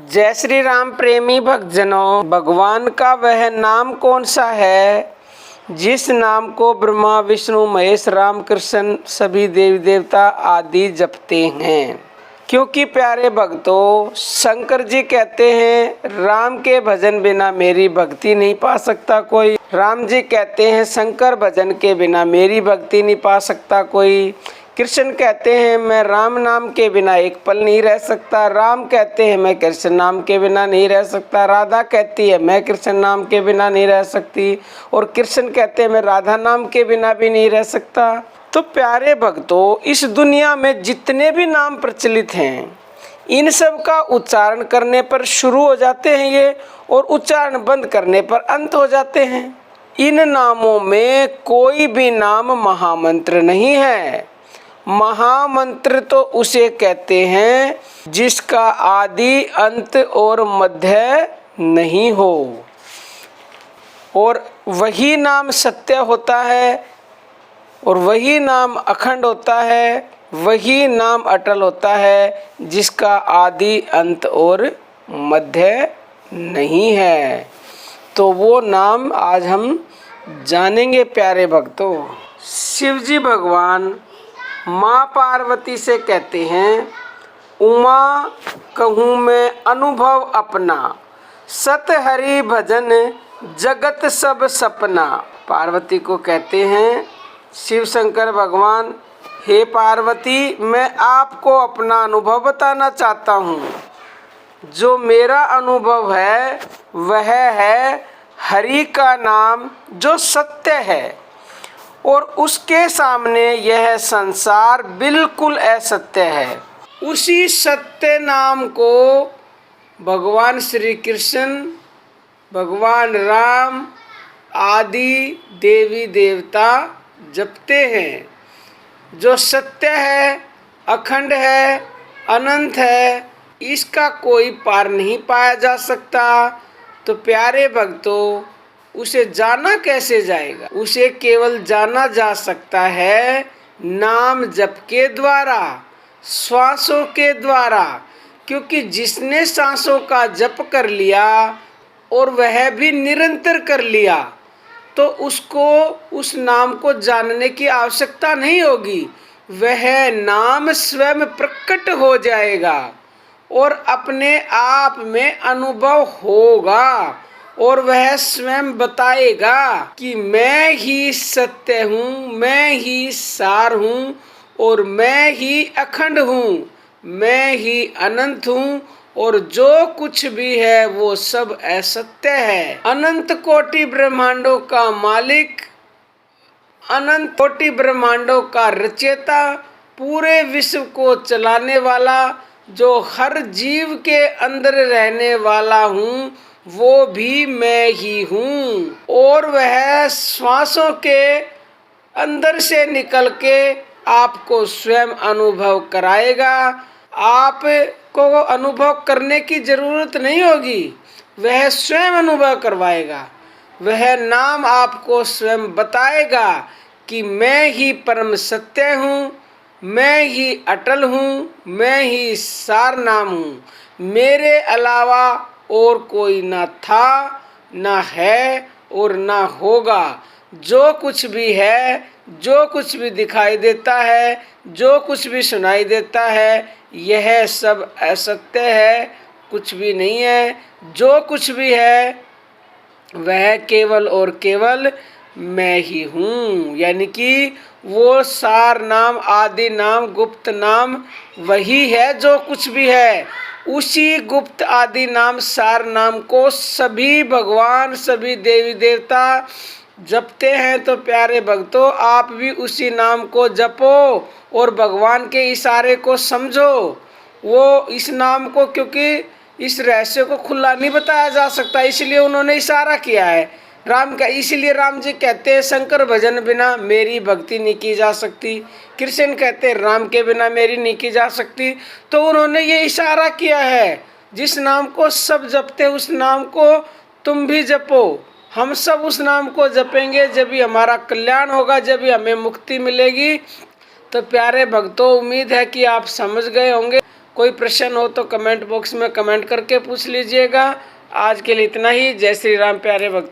जय श्री राम प्रेमी भक्तजनों, भगवान का वह नाम कौन सा है जिस नाम को ब्रह्मा विष्णु महेश राम कृष्ण सभी देवी देवता आदि जपते हैं। क्योंकि प्यारे भक्तों, शंकर जी कहते हैं राम के भजन बिना मेरी भक्ति नहीं पा सकता कोई। राम जी कहते हैं शंकर भजन के बिना मेरी भक्ति नहीं पा सकता कोई। कृष्ण कहते हैं मैं राम नाम के बिना एक पल नहीं रह सकता। राम कहते हैं मैं कृष्ण नाम के बिना नहीं रह सकता। राधा कहती है मैं कृष्ण नाम के बिना नहीं रह सकती। और कृष्ण कहते हैं मैं राधा नाम के बिना भी नहीं रह सकता। तो प्यारे भक्तों, इस दुनिया में जितने भी नाम प्रचलित हैं, इन सब का उच्चारण करने पर शुरू हो जाते हैं ये, और उच्चारण बंद करने पर अंत हो जाते हैं। इन नामों में कोई भी नाम महामंत्र नहीं है। महामंत्र तो उसे कहते हैं जिसका आदि अंत और मध्य नहीं हो, और वही नाम सत्य होता है, और वही नाम अखंड होता है, वही नाम अटल होता है जिसका आदि अंत और मध्य नहीं है। तो वो नाम आज हम जानेंगे प्यारे भक्तों। शिव जी भगवान माँ पार्वती से कहते हैं उमा कहूँ मैं अनुभव अपना, सत हरि भजन जगत सब सपना। पार्वती को कहते हैं शिव शंकर भगवान, हे पार्वती, मैं आपको अपना अनुभव बताना चाहता हूँ। जो मेरा अनुभव है वह है हरि का नाम जो सत्य है, और उसके सामने यह संसार बिल्कुल असत्य है। उसी सत्य नाम को भगवान श्री कृष्ण, भगवान राम आदि देवी देवता जपते हैं। जो सत्य है, अखंड है, अनंत है, इसका कोई पार नहीं पाया जा सकता। तो प्यारे भक्तों, उसे जाना कैसे जाएगा? उसे केवल जाना जा सकता है नाम जप के द्वारा, श्वासों के द्वारा। क्योंकि जिसने सांसों का जप कर लिया और वह भी निरंतर कर लिया, तो उसको उस नाम को जानने की आवश्यकता नहीं होगी। वह नाम स्वयं प्रकट हो जाएगा और अपने आप में अनुभव होगा, और वह स्वयं बताएगा कि मैं ही सत्य हूँ, मैं ही सार हूँ, और मैं ही अखंड हूँ, मैं ही अनंत हूँ, और जो कुछ भी है वो सब असत्य है। अनंत कोटि ब्रह्मांडों का मालिक, अनंत कोटि ब्रह्मांडों का रचयिता, पूरे विश्व को चलाने वाला, जो हर जीव के अंदर रहने वाला हूँ, वो भी मैं ही हूँ। और वह श्वासों के अंदर से निकल के आपको स्वयं अनुभव कराएगा। आपको अनुभव करने की जरूरत नहीं होगी, वह स्वयं अनुभव करवाएगा। वह नाम आपको स्वयं बताएगा कि मैं ही परम सत्य हूँ, मैं ही अटल हूँ, मैं ही सार नाम हूँ। मेरे अलावा और कोई ना था, ना है और ना होगा। जो कुछ भी है, जो कुछ भी दिखाई देता है, जो कुछ भी सुनाई देता है, यह सब असत्य है, कुछ भी नहीं है। जो कुछ भी है वह केवल और केवल मैं ही हूँ। यानी कि वो सार नाम, आदि नाम, गुप्त नाम वही है जो कुछ भी है। उसी गुप्त आदि नाम, सार नाम को सभी भगवान, सभी देवी देवता जपते हैं। तो प्यारे भक्तों, आप भी उसी नाम को जपो और भगवान के इशारे को समझो। वो इस नाम को, क्योंकि इस रहस्य को खुला नहीं बताया जा सकता, इसलिए उन्होंने इशारा किया है राम का। इसीलिए राम जी कहते हैं शंकर भजन बिना मेरी भक्ति नहीं की जा सकती। कृष्ण कहते हैं राम के बिना मेरी नहीं की जा सकती। तो उन्होंने ये इशारा किया है, जिस नाम को सब जपते उस नाम को तुम भी जपो। हम सब उस नाम को जपेंगे, जब भी हमारा कल्याण होगा, जब भी हमें मुक्ति मिलेगी। तो प्यारे भक्तों, उम्मीद है कि आप समझ गए होंगे। कोई प्रश्न हो तो कमेंट बॉक्स में कमेंट करके पूछ लीजिएगा। आज के लिए इतना ही। जय श्री राम प्यारे भक्त।